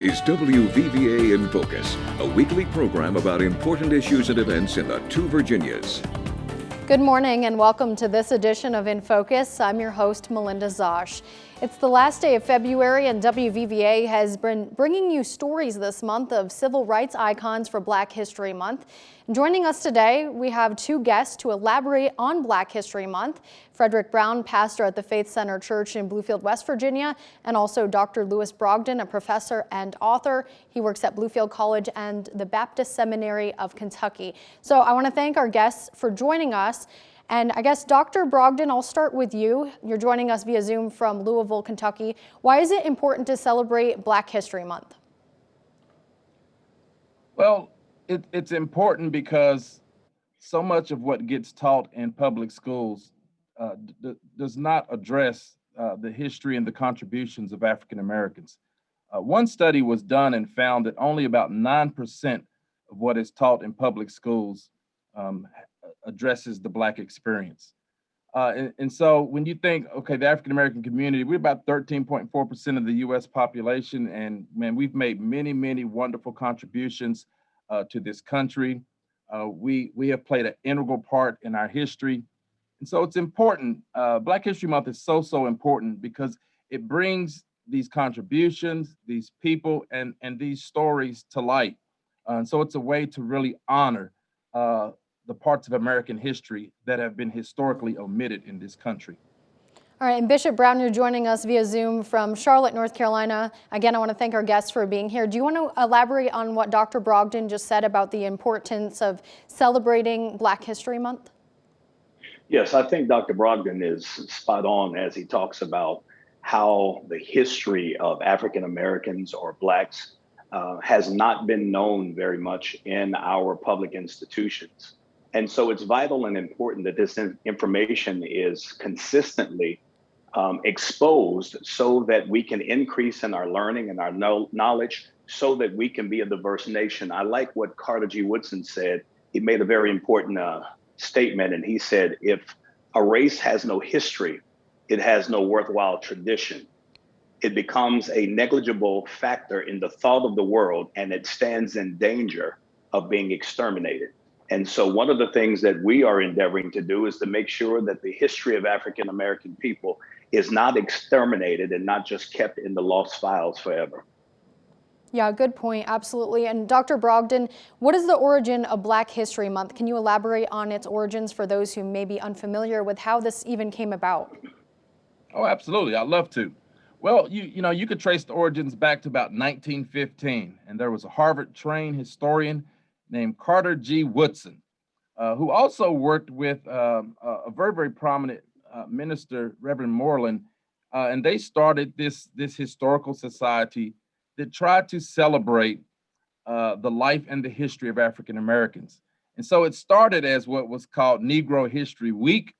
Is WVVA in Focus, a weekly program about important issues and events in the two Virginias. Good morning and welcome to this edition of In Focus. I'm your host, Melinda Zosh. It's the last day of February and WVVA has been bringing you stories this month of civil rights icons for Black History Month. And joining us today, we have two guests to elaborate on Black History Month. Frederick Brown, pastor at the Faith Center Church in Bluefield, West Virginia, and also Dr. Lewis Brogdon, a professor and author. He works at Bluefield College and the Baptist Seminary of Kentucky. So I want to thank our guests for joining us. And I guess, Dr. Brogdon, I'll start with you. You're joining us via Zoom from Louisville, Kentucky. Why is it important to celebrate Black History Month? Well, it's important because so much of what gets taught in public schools does not address the history and the contributions of African Americans. One study was done and found that only about 9% of what is taught in public schools addresses the Black experience. And so when you think, okay, the African American community, we're about 13.4% of the US population. And man, we've made many, many wonderful contributions to this country. We have played an integral part in our history. And so it's important. Black History Month is so important because it brings these contributions, these people, and these stories to light. And so it's a way to really honor the parts of American history that have been historically omitted in this country. All right, and Bishop Brown, you're joining us via Zoom from Charlotte, North Carolina. Again, I want to thank our guests for being here. Do you want to elaborate on what Dr. Brogdon just said about the importance of celebrating Black History Month? Yes, I think Dr. Brogdon is spot on as he talks about how the history of African Americans or Blacks has not been known very much in our public institutions. And so it's vital and important that this information is consistently exposed so that we can increase in our learning and our knowledge so that we can be a diverse nation. I like what Carter G. Woodson said. He made a very important statement, and he said, if a race has no history, it has no worthwhile tradition. It becomes a negligible factor in the thought of the world, and it stands in danger of being exterminated. And so one of the things that we are endeavoring to do is to make sure that the history of African American people is not exterminated and not just kept in the lost files forever. Yeah, good point, absolutely. And Dr. Brogdon, what is the origin of Black History Month? Can you elaborate on its origins for those who may be unfamiliar with how this even came about? Oh, absolutely, I'd love to. Well, you could trace the origins back to about 1915, and there was a Harvard-trained historian named Carter G. Woodson, who also worked with a very prominent minister, Reverend Moreland, and they started this historical society that tried to celebrate the life and the history of African Americans. And so it started as what was called Negro History Week,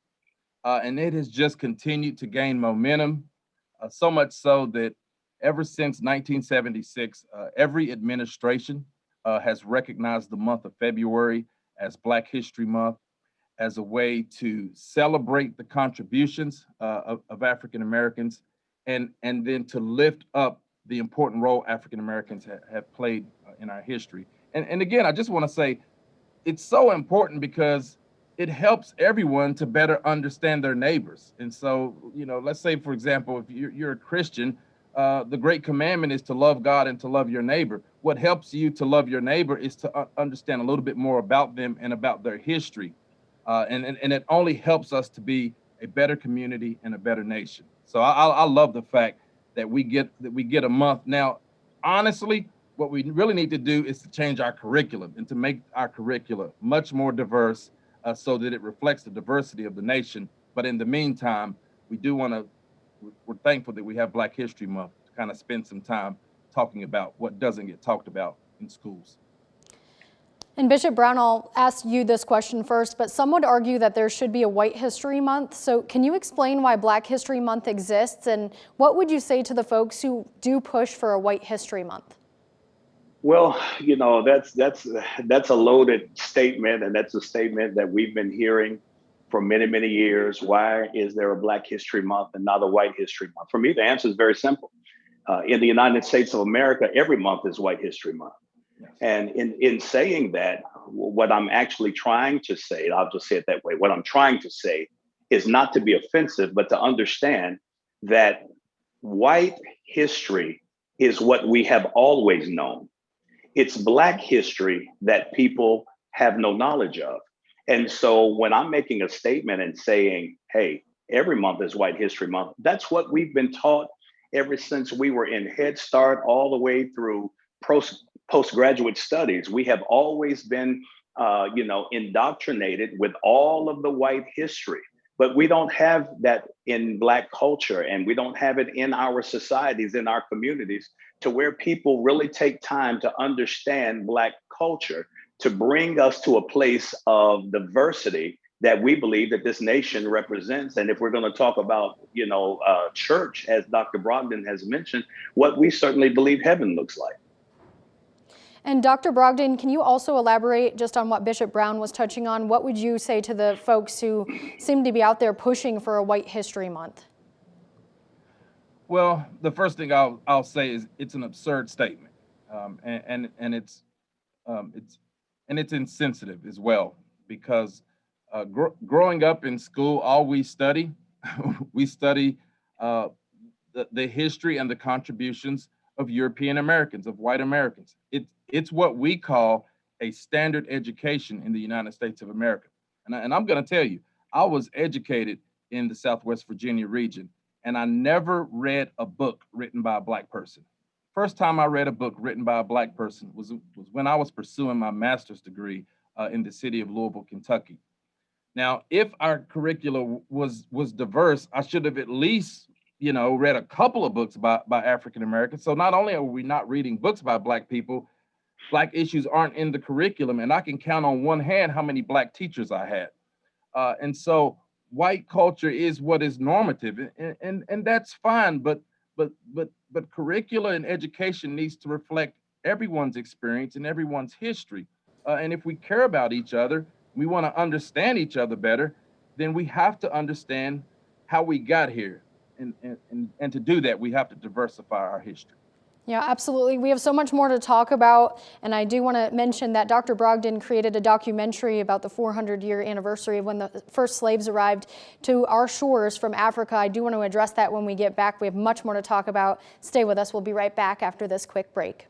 and it has just continued to gain momentum, so much so that ever since 1976, every administration has recognized the month of February as Black History Month as a way to celebrate the contributions of African Americans and then to lift up the important role African Americans have played in our history. And again, I just want to say it's so important because it helps everyone to better understand their neighbors. And so, let's say, for example, if you're a Christian, the great commandment is to love God and to love your neighbor. What helps you to love your neighbor is to understand a little bit more about them and about their history. And it only helps us to be a better community and a better nation. So I love the fact that we get a month. Now, honestly, what we really need to do is to change our curriculum and to make our curricula much more diverse so that it reflects the diversity of the nation. But in the meantime, we're thankful that we have Black History Month to kind of spend some time talking about what doesn't get talked about in schools. And Bishop Brown, I'll ask you this question first, but some would argue that there should be a White History Month. So can you explain why Black History Month exists, and what would you say to the folks who do push for a White History Month? Well, that's a loaded statement, and that's a statement that we've been hearing for many years. Why is there a Black History Month and not a White History Month? For me, the answer is very simple. In the United States of America, every month is White History Month. Yes. And in saying that, what I'm actually trying to say, I'll just say it that way, what I'm trying to say is not to be offensive, but to understand that white history is what we have always known. It's Black history that people have no knowledge of. And so when I'm making a statement and saying, hey, every month is White History Month, that's what we've been taught ever since we were in Head Start all the way through postgraduate studies. We have always been, indoctrinated with all of the white history, but we don't have that in Black culture, and we don't have it in our societies, in our communities, to where people really take time to understand Black culture, to bring us to a place of diversity that we believe that this nation represents. And if we're going to talk about, church, as Dr. Brogdon has mentioned, what we certainly believe heaven looks like. And Dr. Brogdon, can you also elaborate just on what Bishop Brown was touching on? What would you say to the folks who seem to be out there pushing for a White History Month? Well, the first thing I'll say is it's an absurd statement, and it's insensitive as well, because growing up in school, all we study, we study the history and the contributions of European Americans, of white Americans. It's what we call a standard education in the United States of America. And I'm going to tell you, I was educated in the Southwest Virginia region, and I never read a book written by a Black person. First time I read a book written by a Black person was when I was pursuing my master's degree in the city of Louisville, Kentucky. Now, if our curriculum was diverse, I should have at least, read a couple of books by African Americans. So not only are we not reading books by Black people, Black issues aren't in the curriculum, and I can count on one hand how many Black teachers I had. And so white culture is what is normative, and that's fine, but curricula and education needs to reflect everyone's experience and everyone's history. And if we care about each other, we want to understand each other better, then we have to understand how we got here. And to do that, we have to diversify our history. Yeah, absolutely. We have so much more to talk about, and I do want to mention that Dr. Brogdon created a documentary about the 400-year anniversary of when the first slaves arrived to our shores from Africa. I do want to address that when we get back. We have much more to talk about. Stay with us. We'll be right back after this quick break.